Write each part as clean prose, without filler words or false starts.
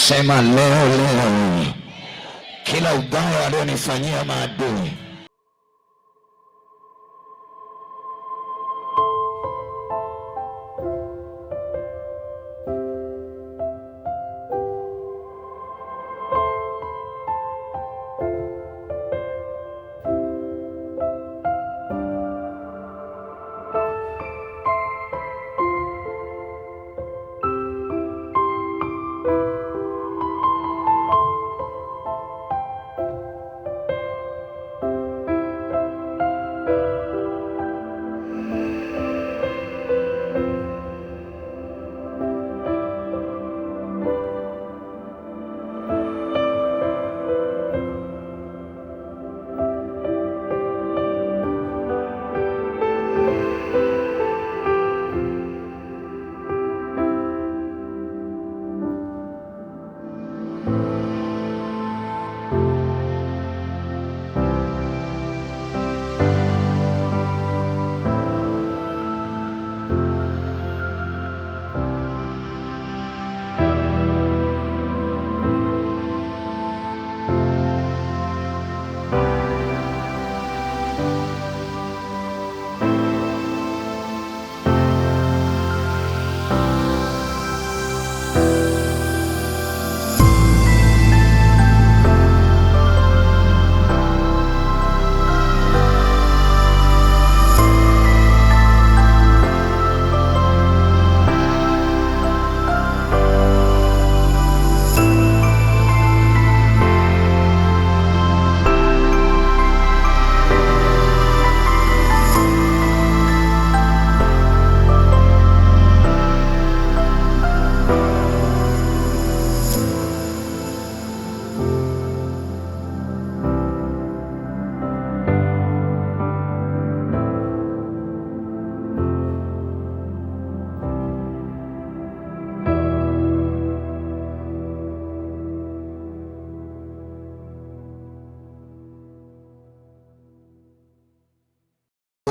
Sema leo kila ubaya alionifanyia maadui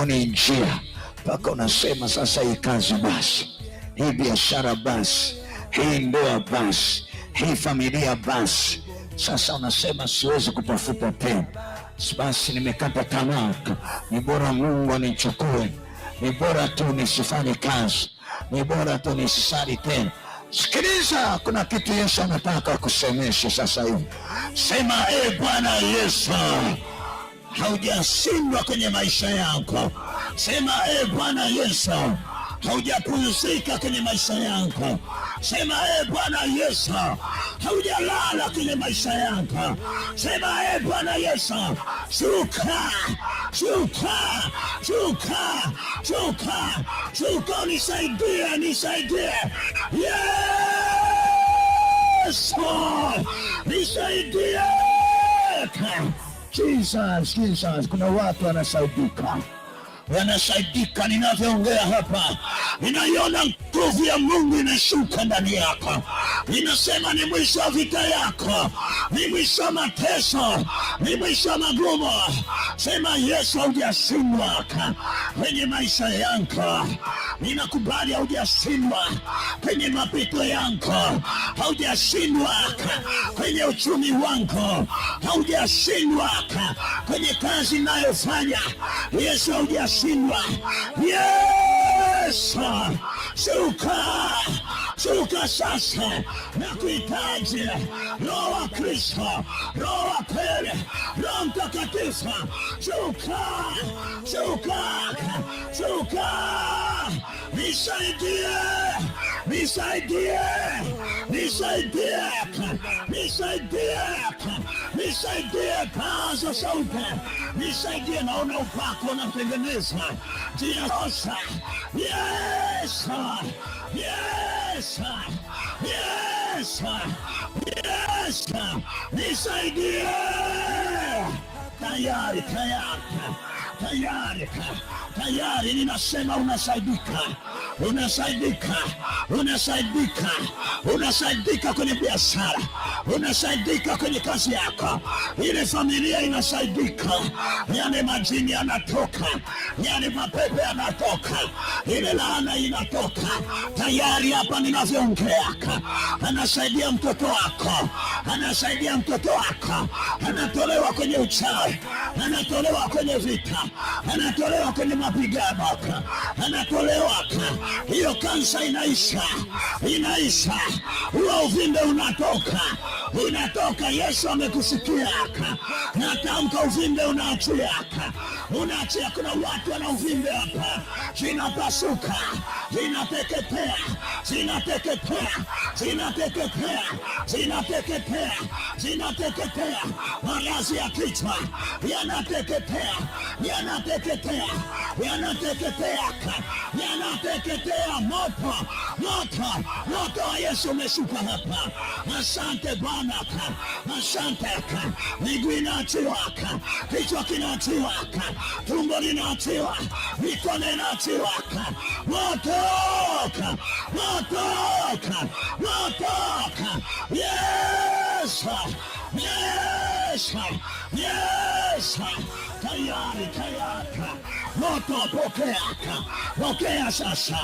ni njia mpaka unasema sasa, hii kazi basi, hii biashara basi, hii ndoa basi, hii familia basi. Sasa unasema siwezi kutafuta tena, basi nimekata tamaa, ni bora Mungu anichukue, ni bora tu nisifanye kazi, ni bora tu nisisali tena. Sikiliza, kuna kitu Yesu anataka kusemesha sasa hivi. Sema, Bwana Yesu, haujashindwa kwenye maisha yako. Sema, Bwana Yesu, haujapumzika kwenye maisha yako. Sema, Bwana Yesu, haujalala kwenye maisha yako. Sema, Bwana Yesu, shuka, shuka, shuka, shuka, shuka, nisaidie, nisaidie. Yesu, nisaidie. Jesus, Jesus, kuna watu wanasaidika, wanasaidika. Ninavyoongea hapa, ninaiona nguvu ya Mungu inashuka ndani yako. Ninasema ni mwisho wa vita yako, ni mwisho wa mateso, ni mwisho wa magumu. Sema, Yesu, haujashindwa kwenye maisha yangu. Ninakubali haujashindwa kwenye mapito yangu, haujashindwa kwenye uchumi wangu, haujashindwa kwenye kazi ninayofanya. Yesu, haujashindwa. Yesu, shuka, shuka sasa. Nakuhitaji Roho wa Kristo, Roho wa kweli, Roho Mtakatifu. Shuka, shuka, shuka. Nisaidie, nisaidie, nisaidie, nisaidie, nisaidie. Paza sauti, nisaidie. Naona upako unatengeneza njia sasa. Yes, yes, yes, yes, nisaidie. Tayari, tayari, tayari ninasema unasaidika, unasaidika kwenye biashara, unasaidika kwenye kazi yako, ile familia inasaidika, yale majini yanatoka, yale mapepe yanatoka, ile laana inatoka. Tayari hapa ninavyoongea, anasaidia mtoto wako, anatolewa kwenye uchawi, anatolewa kwenye vita, anatolewa kwenye mapigano, anatolewa. Hiyo kansa inaisha, huo uvimbe unatoka. Yesu amekusikia, natamka uvimbe unaachia. Kuna watu wana uvimbe hapa, zinapasuka, zinateketea, maradhi ya kichwa yanateketea, moto wa Yesu umeshuka hapa. Asante Bwana, asante. Miguu inaachiwa, kichwa kinaachiwa, tumbo linaachiwa, mikono inaachiwa. Moto! Yes! Tayari. Moto, pokea sasa.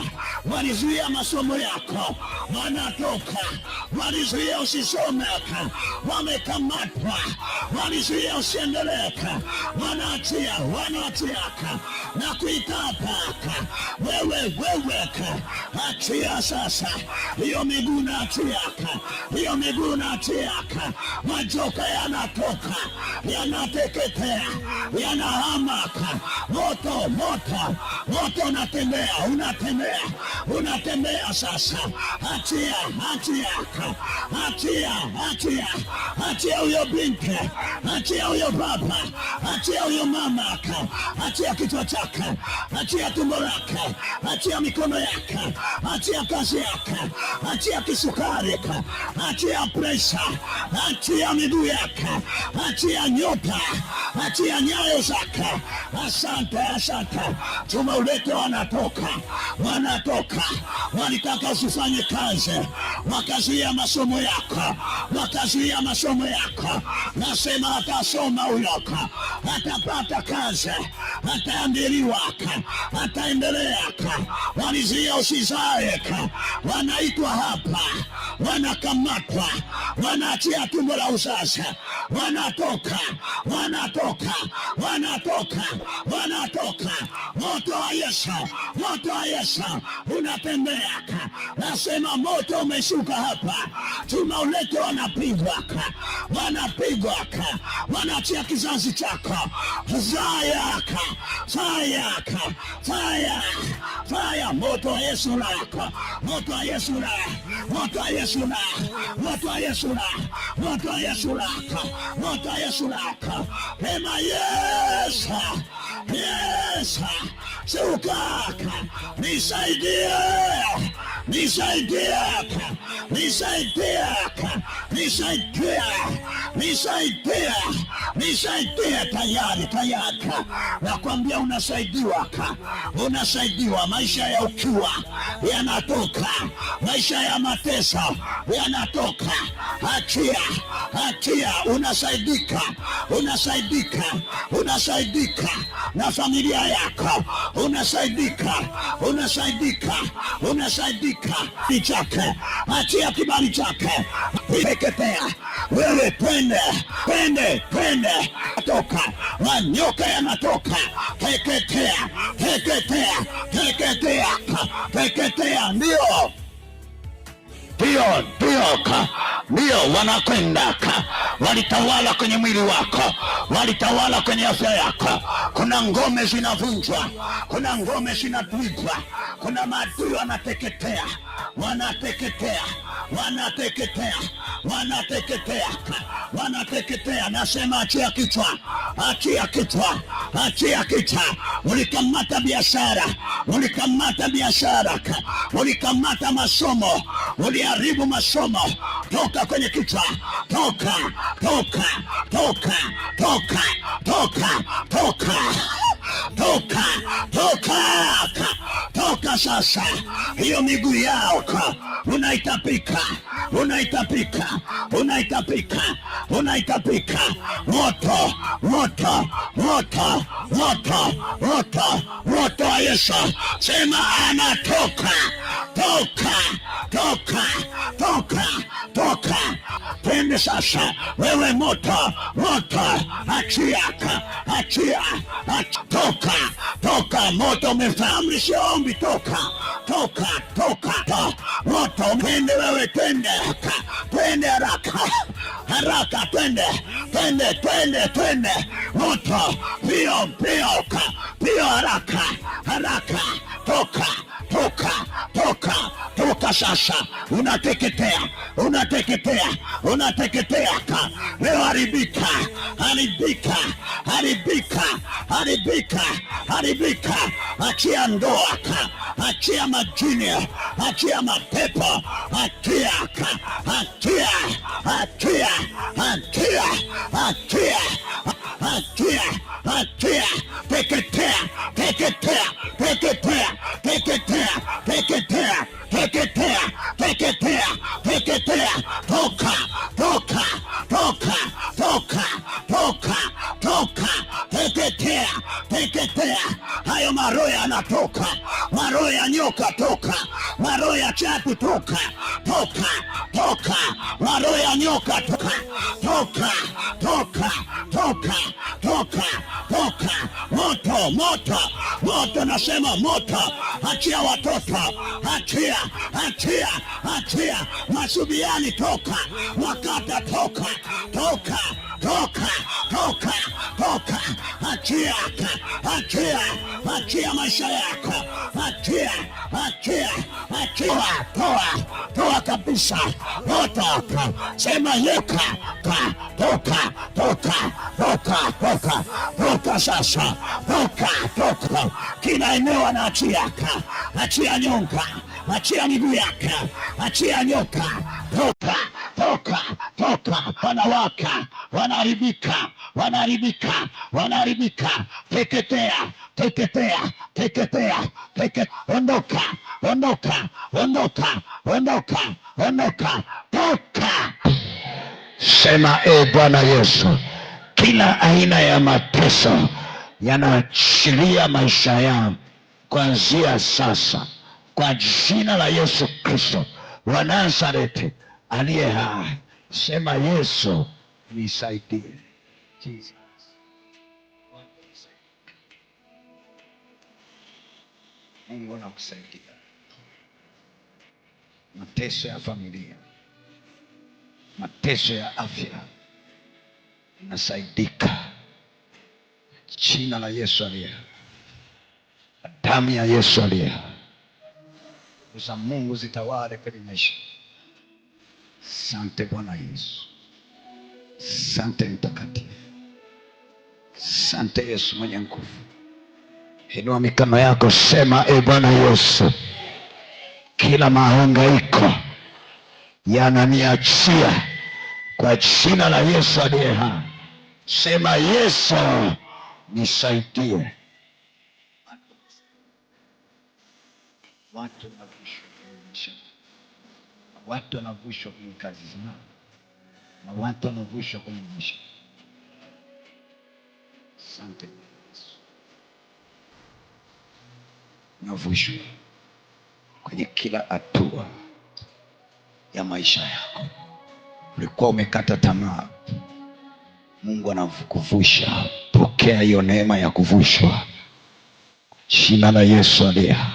Walizuia masomo yako, wanatoka. Walizuia usisome, wamekamatwa. Walizuia usiendelee, wanaachia na kuita hapa. Wewe, achia sasa. Hiyo miguu naachia, majoka yanatoka, yanateketea, yanahamaka. Moto, unatembea sasa. Achia huyo binti, achia huyo baba, achia huyo mama, achia kichwa chake, achia tumbo lake, achia mikono yake, achia kazi yake, achia kisukari, achia presha, achia miguu yake, achia nyota, achia nyayo zake. Asante. Tumeuleta, wanatoka. Walitaka usifanye kazi, wakazuia masomo yako, nasema atasoma huyo, atapata kazi, ataandiliwa, ataendelea. Walizuia usizae, wanaitwa hapa, wanakamatwa, wanaachia tumbo la uzazi, wanatoka. Moto wa Yesu unatembea. Nasema moto umeshuka hapa. Tumeuleta, wanapigwa, wanaachia kizazi chako. Fire. Moto wa Yesu lako, moto wa Yesu lako. Ema Yesu. Shuka, nisaidie. Tayari. Nakwambia unasaidiwa. Maisha ya ukiwa yanatoka, maisha ya mateso yanatoka. Achia, unasaidika na familia yako, unasaidika. Chake, achia kibali chake, teketea. Wewe twende, toka. Manyoka yanatoka, teketea. Ndio wanakwenda, walitawala kwenye mwili wako, walitawala kwenye afya yako. Kuna ngome zinavunjwa, kuna ngome zinatwikwa, kuna maadui wanateketea. Nasema achia kichwa. Ulikamata biashara, ulikamata masomo, uliharibu masomo. Toka kwenye kichwa, toka. toka, toka, toka sasa. Hiyo miguu yako unaitapika, unaitapika, unaitapika, unaitapika. Moto, moto, moto, moto, moto, moto wa Yesu. Sema anatoka, toka, toka, toka, toka. Twende sasa, wewe moto, moto, achia, achia, toka, toka. Moto umefahamu siombi, toka, toka, toka, moto. Twende wewe, twende, twende haraka, haraka, twende, twende, twende, twende, moto, pio, pio, pio, haraka, haraka, toka, toka, toka, toka sasa. Unateketea, unateketea, unateketea. Leo haribika, haribika, haribika, haribika, haribika. Achia ndoa, achia majini, achia mapepo, achia, achia, achia, achia, achia, achia, achia. Teketea, teketea, teketea, teketea, teketea, teketea, teketea, teketea. Toka, toka, toka, toka, toka, toka, teketea, teketea. Hayo maroho yanatoka, maroho ya nyoka toka, maroho ya chatu toka, toka, toka, maroho ya nyoka toka, toka, toka, toka, toka, toka. Moto, moto, moto, nasema moto. Achia watoto, achia, achia, achia. Masubiani toka, Makata toka, toka, toka, toka, toka. Achia, achia, achia maisha yako, achia, achia, achia. Toa, toa kabisa, toka. Sema yoka, toka, toka, toka, toka, toka sasa, toka, toka. Kila eneo anaachia, achia nyonga, achia miguu yake, achia nyoka, toka, toka, toka. Wanawaka, wanaharibika, wanaharibika, wanaharibika. Teketea, teketea, teketea, teketea. Ondoka, ondoka, ondoka, ondoka, ondoka, toka. Sema Bwana Yesu, kila aina ya mateso yanaachilia maisha yangu kuanzia sasa, kwa jina la Yesu Kristo wa Nazareti aliye hai. Sema Yesu nisaidie. Jesus. Mungu anakusaidia. Mateso ya familia, mateso ya afya inasaidika. Jina la Yesu aliye hai, damu ya Yesu aliye hai, za Mungu zitawale kwenye maisha. Asante Bwana Yesu, asante Mtakatifu, asante Yesu mwenye nguvu. Inua mikono yako, sema Bwana Yesu, kila mahangaiko yananiachia kwa jina la Yesu aliye hai. Sema Yesu nisaidie. Watu wanavushwa kwenye maisha, watu wanavushwa kwenye kazi zao, na watu wanavushwa kwenye maisha. Asante Yesu, navushwa kwenye kila hatua ya maisha yako. Ulikuwa umekata tamaa, Mungu anakuvusha. Pokea hiyo neema ya kuvushwa, jina la Yesu aliye hai,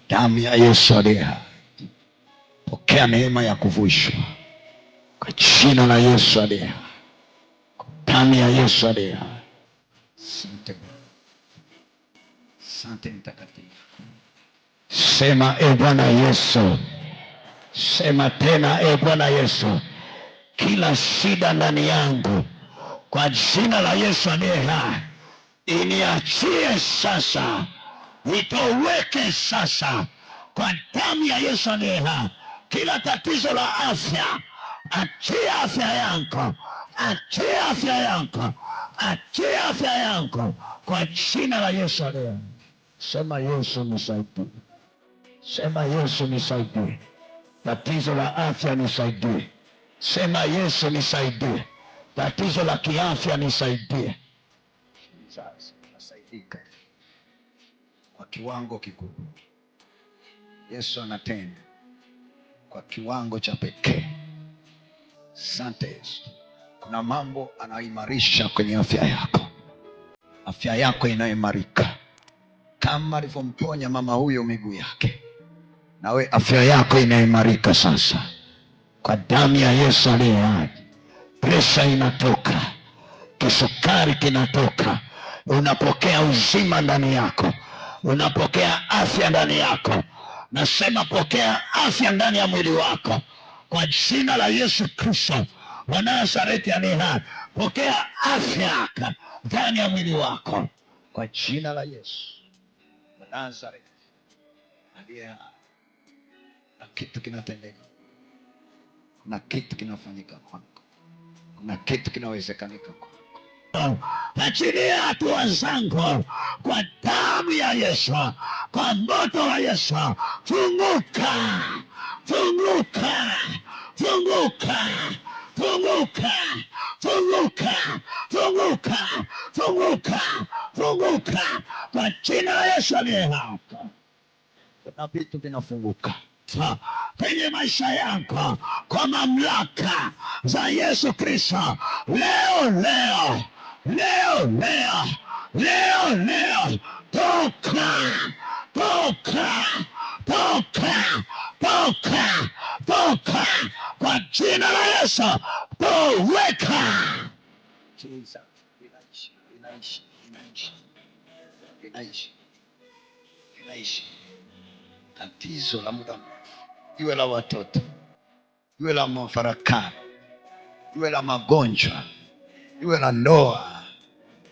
damu ya Yesu aliye hai. Pokea neema ya kuvushwa kwa jina la Yesu aliye hai, damu ya Yesu aliye hai. Asante Bwana, asante Mtakatifu. Sema Bwana Yesu, sema tena Bwana Yesu, kila shida ndani yangu kwa jina la Yesu aliye hai iniachie sasa, itoweke sasa kwa damu ya Yesu aliye hai. Kila tatizo la afya, achia afya yangu, achia afya yangu, achia afya yangu kwa jina la Yesu leo. Sema Yesu nisaidie. Sema Yesu nisaidie. Tatizo la afya nisaidie. Sema Yesu nisaidie. Tatizo la kiafya nisaidie. Sasa nasaidika kwa kiwango kikubwa. Yesu anatenda kwa kiwango cha pekee. Asante Yesu. Kuna mambo anaimarisha kwenye afya yako. Afya yako inaimarika kama alivyomponya mama huyo miguu yake. Nawe afya yako inaimarika sasa kwa damu ya Yesu aliye hai. Presha inatoka, kisukari kinatoka. Unapokea uzima ndani yako, unapokea afya ndani yako. Nasema pokea afya ndani ya mwili wako kwa jina la Yesu Kristo wa Nazareti aliye hai. Pokea afya ndani ya mwili wako kwa jina la Yesu wa Nazareti aliye hai. Na kitu kinatendeka, na kitu kinafanyika kwako, na kitu kinawezekanika kwako. Achilia hatua zangu kwa damu ya Yesu, kwa moto wa Yesu. Funguka, funguka, funguka, funguka, funguka, funguka, funguka, funguka kwa jina la Yesu aliye hai. Kuna vitu vinafunguka kwenye maisha yako kwa mamlaka za Yesu Kristo. Leo leo leo leo leo leo, toka toka toka toka toka kwa jina la Yesu. Toweka. Jesus, inaishi inaishi inaishi inaishi inaishi. Tatizo la muda, iwe la watoto, iwe la mafarakano, iwe la magonjwa, iwe la ndoa,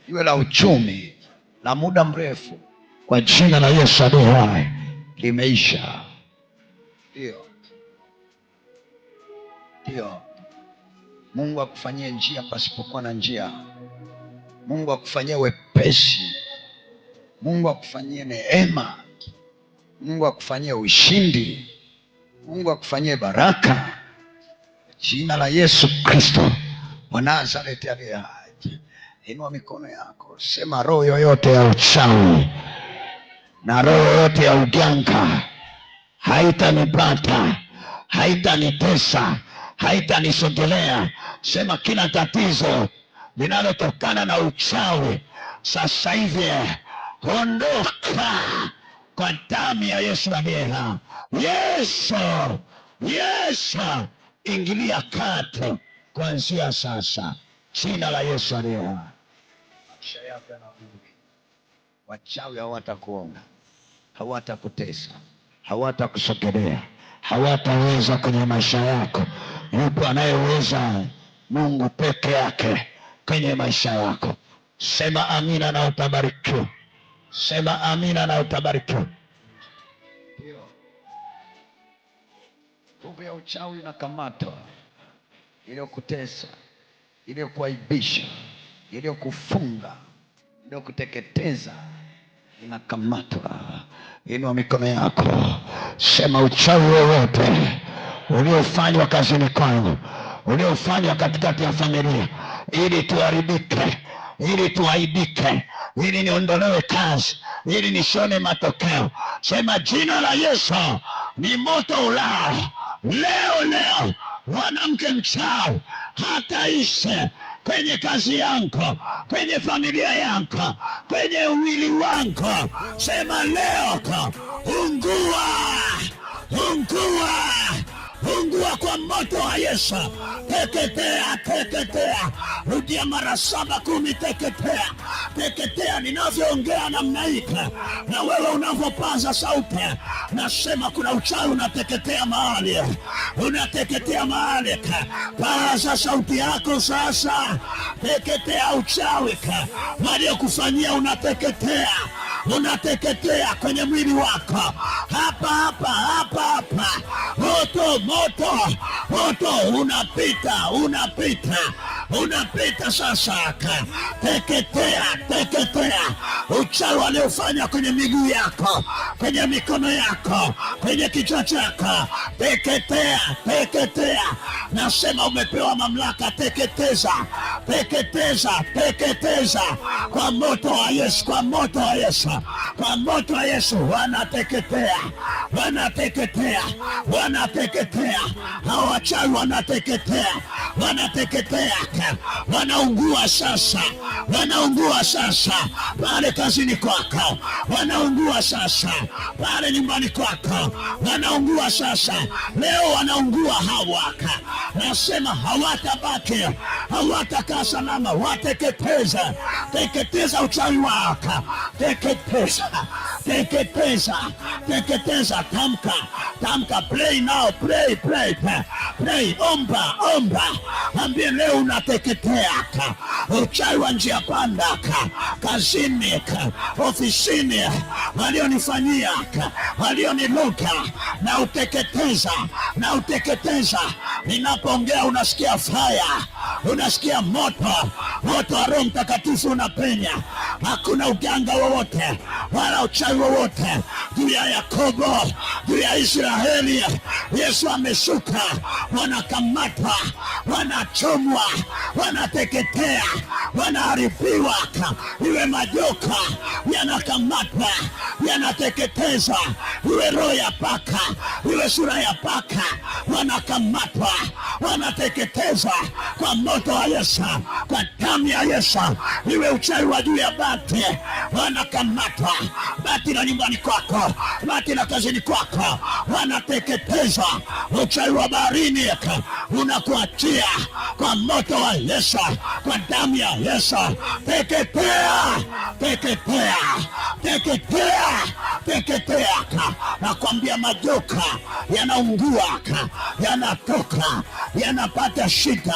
iwe la uchumi, la muda mrefu, kwa jina la Yesu aliye hai limeisha. Ndio, ndio. Mungu akufanyie njia pasipokuwa na njia. Mungu akufanyie wepesi. Mungu akufanyie neema. Mungu akufanyie ushindi. Mungu akufanyie baraka. Jina la Yesu Kristo wa Nazareti aliye hai. Inua mikono yako, sema roho yoyote ya uchawi na roho yoyote ya uganga haitanipata, haitanitesa, haitanisogelea. Sema kila tatizo linalotokana na uchawi sasa hivi ondoka kwa damu ya Yesu aliye hai. Yesu, Yesu, ingilia kati kuanzia sasa. Jina la Yesu aliye hai. Maisha yako yanabadilika. Wachawi hawatakuona, hawatakutesa, hawatakusogelea, hawataweza kwenye maisha yako. Yupo anayeweza, Mungu peke yake kwenye maisha yako. Sema amina na utabarikiwa. Sema amina na utabarikiwa. Nguvu ya uchawi inakamatwa, iliyokutesa, iliyokuaibisha, iliyokufunga, iliyokuteketeza inakamatwa. Inua mikono yako, sema uchawi wowote uliofanywa kazini kwangu, uliofanywa katikati ya familia, ili tuharibike, ili tuaibike, ili niondolewe kazi, ili nisione matokeo, sema jina la Yesu ni moto ulao. Leo leo mwanamke mchawi hataishi kwenye kazi yangu, kwenye familia yangu, kwenye mwili wangu. Sema leo ungua, ungua, ungua kwa moto wa Yesu. Teketea, teketea. Rudia mara 7 10, teketea, teketea. Ninavyoongea namna hii na wewe unavyopaza sauti, nasema kuna uchawi unateketea mahali, unateketea mahali. Paza sauti yako sasa, teketea uchawi waliokufanyia, unateketea, unateketea kwenye mwili wako, hapa hapa hapa hapa. Moto, moto, moto unapita, unapita, unapita sasa. Teketea, teketea uchawi waliofanya kwenye miguu yako, kwenye mikono yako, kwenye kichwa chako. Teketea, teketea. Nasema umepewa mamlaka. Teketeza, teketeza, teketeza kwa moto wa Yesu, kwa moto wa Yesu, kwa moto wa Yesu. Wanateketea, wanateketea, wanateketea. Hao wachawi wanateketea, wanateketea, wanaungua sasa, wanaungua sasa pale kazini kwako, wanaungua sasa pale nyumbani kwako, wanaungua sasa. Leo wanaungua hawaka. Nasema hawatabaki, hawatakaa salama. Wateketeza, teketeza uchawi wako, teketeza, teketeza, teketeza. Tamka, tamka. Pray now, pray, pray, pray. Omba, omba. Ambie leo unateketea uchawi wa njia panda, kazini, ofisini, walionifanyia, walioniluka, na uteketeza, na uteketeza. Ninapoongea unasikia fire, unasikia moto, moto wa Roho Mtakatifu unapenya. Hakuna uganga wowote wala uchawi wowote juu ya Yakobo, juu ya Israeli. Yesu ameshuka, wanakamatwa, wanachomwa, wanateketea, wanaharibiwa. Iwe majoka yanakamatwa, yanateketeza. Iwe roho ya paka, iwe sura ya paka, wanakamatwa, wanateketeza kwa moto wa Yesu, kwa damu ya Yesu. Iwe uchawi wa juu ya bati, wanakamatwa. Bati la nyumbani kwako, bati la kazini kwako, wanateketeza. Uchawi wa baharini unakuachia kwa moto wa Yesu, kwa damu ya Yesu. Teketea, teketea, teketea, teketea. Nakwambia majoka yanaungua, yanatoka, yanapata shida,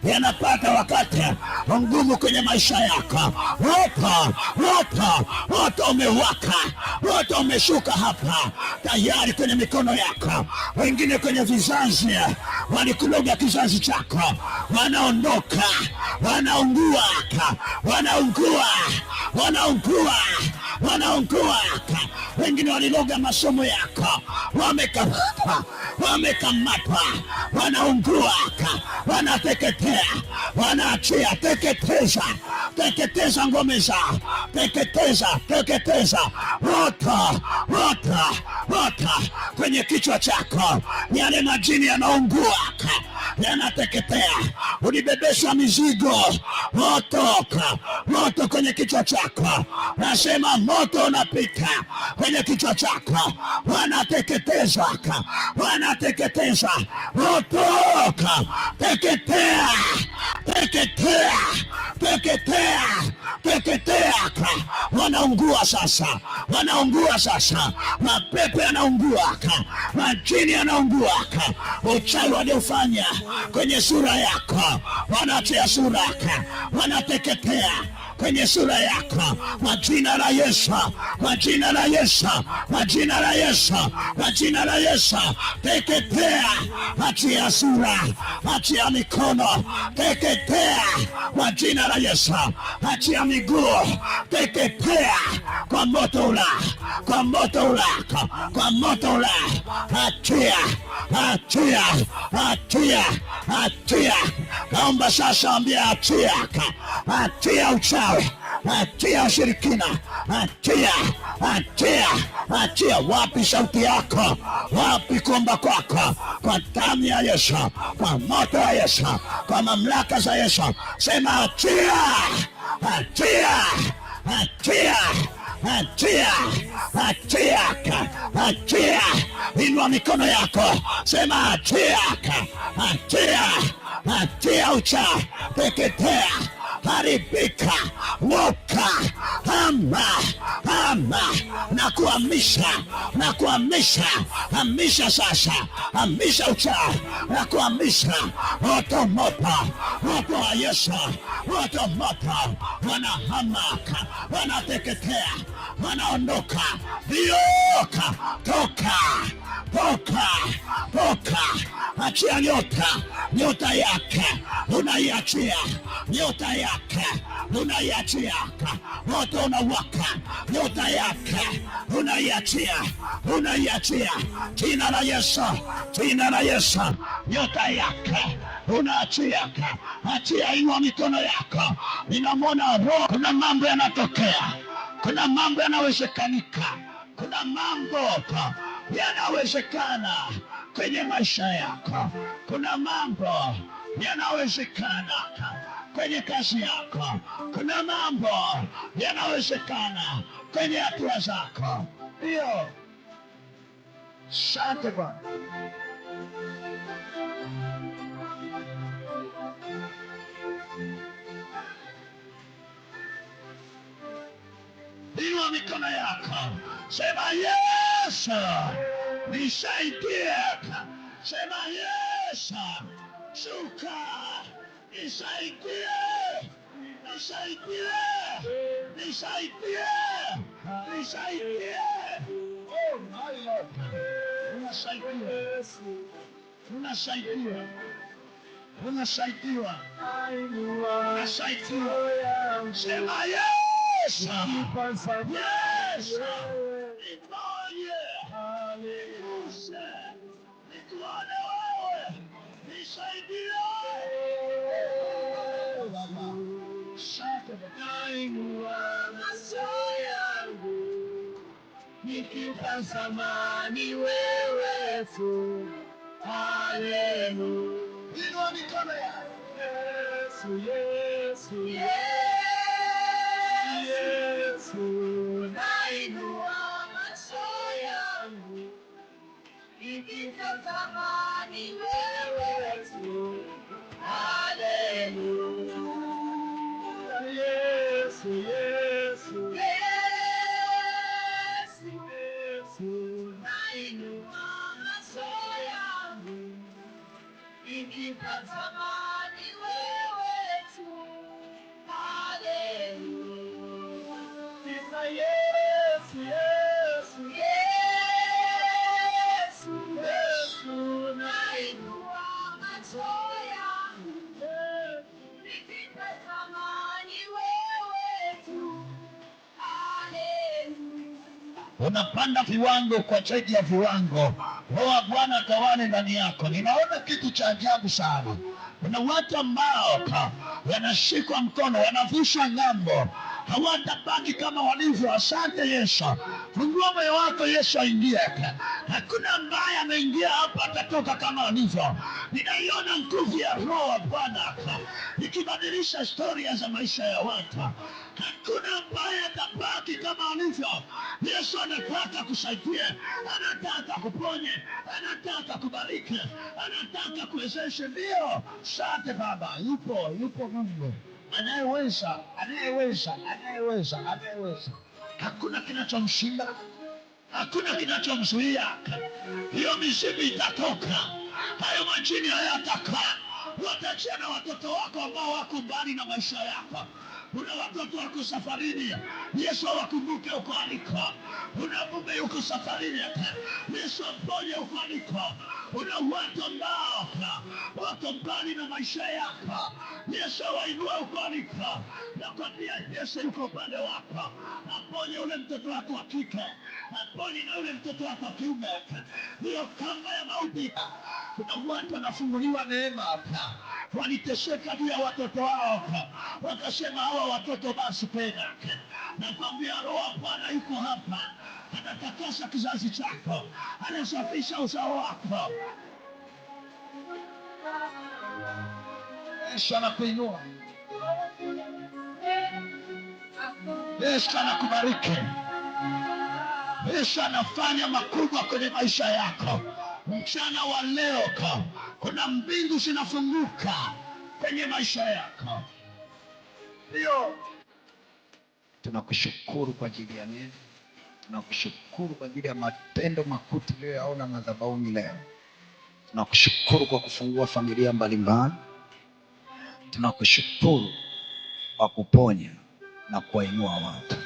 yanapata wakati ngumu kwenye maisha yako. Moto, moto, moto umewaka, moto umeshuka hapa tayari kwenye mikono yako. Wengine kwenye vizazi walikuloga kizazi chako, wanaondoka, wanaungua, wanaungua, wanaungua, wanaungua. Wengine waliloga masomo yako, wamekamatwa, wamekamatwa, wanaungua, wanateketea, wanaachia. Teketeza, teketeza ngome zao, teketeza, teketeza. Moto, moto, moto kwenye kichwa chako. Yale majini yanaungua, yanateketea. Ulibebesha mizigo, moto, moto kwenye kichwa chako. Nasema moto unapita kwenye kichwa chako, wanateketeza, wanateketeza. Moto, teketea, teketea, teketea, teketea. Wanaungua sasa, wanaungua sasa. Mapepo yanaungua, majini yanaungua. Uchawi waliofanya kwenye sura yako, wanatia sura yako, wanateketea kwenye sura yako, kwa jina la Yesu, kwa jina la Yesu, kwa jina la Yesu, kwa jina la Yesu. Teketea, achia sura, achia mikono, teketea kwa jina la Yesu. Achia miguu, teketea kwa moto ula, kwa moto ula, kwa moto ula. Achia, achia, achia, achia. Naomba sasa ambia achia, achia uchawi, achia ushirikina, achia, achia, achia. Wapi sauti yako? Wapi kuomba kwako? Kwa damu ya Yesu, kwa moto wa Yesu, kwa mamlaka za Yesu. Sema achia, achia, achia, achia, achia, achia. Inua mikono yako, sema achia, achia, achia uchawi. Teketea, haribika, woka, hama, hama. Na kuhamisha, na kuhamisha, hamisha sasa, hamisha uchawi, na kuhamisha. Moto, moto, moto wa Yesu, moto, moto. Wanahamaka, wanateketea, wanaondoka. Vioka, toka, toka, toka. Unaiachia nyota yake unaiachia, nyota yake unaiachia, moto unawaka, nyota yake unaiachia, jina la Yesu, nyota yake unaachia. Achia, inua mikono yako. Ninamwona Roho. Kuna mambo yanatokea, kuna mambo yanawezekanika, kuna mambo yanawezekana kwenye maisha yako, kuna mambo yanawezekana kwenye kazi yako, kuna mambo yanawezekana kwenye hatua zako. Ndio, asante Bwana. Inua mikono yako, sema Yesu nisaidie, sema Yesu shuka, nisaidie. Oh my Lord, unasaidiwa, sema Yesu, nikuone wewe, nisaidie. Nikitazama ni wewe tu. Haleluya. Inua mikono yako. Yesu, nainua macho yangu, nikitazama ni wewe tu. Haleluya. Yesu, nainua macho yangu, nikitazama ni wewe tu. Haleluya. Sema Yesu, nainua macho yangu, nikitazama ni wewe tu. Unapanda viwango kwa zaidi ya viwango. Roho wa Bwana atawale ndani yako. Ninaona kitu cha ajabu sana. Kuna watu ambao wanashikwa mkono, wanavushwa ng'ambo, hawatabaki kama walivyo. Asante Yesu. Fungua moyo wako, Yesu aingie. Hakuna ambaye ameingia hapa atatoka kama walivyo. Ninaiona nguvu ya Roho wa Bwana ikibadilisha historia za maisha ya watu. Hakuna ambaye atabaki kama alivyo. Yesu anataka kusaidia, anataka kuponye, anataka kubariki, anataka kuwezesha. Ndio, asante Baba. Yupo Mungu anayeweza. Hakuna kinachomshinda, hakuna kinachomzuia. Hiyo mizimu itatoka, hayo majini hayatakaa. Watachia na watoto wako ambao wako mbali na maisha yako. Una watoto wako safarini, Yesu awakumbuke uko aliko. Una mume yuko safarini, Yesu amponye uko aliko. Una watu ambao wako mbali na maisha yako, Yesu awainue uko aliko. Nakwambia Yesu yuko upande wako. Aponye ule mtoto wako wa kike, aponye na ule mtoto wako wa kiume. Hiyo kamba ya mauti. Kuna watu wanafunguliwa neema hapa, waliteseka juu ya watoto wao, wakasema hawa watoto basi tena. Nakwambia Roho wa Bwana yuko hapa, anatakasa kizazi chako, anasafisha uzao wako. Yesu anakuinua, Yesu anakubariki, Yesu anafanya makubwa kwenye maisha yako. Mchana wa leo kuna mbingu zinafunguka kwenye maisha yako. Ndio, tunakushukuru kwa ajili ya neno, tunakushukuru kwa ajili ya matendo makuu tuliyoyaona madhabahuni leo. Tunakushukuru kwa kufungua familia mbalimbali, tunakushukuru kwa kuponya na kuwainua watu.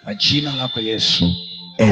Kwa jina lako Yesu, amen.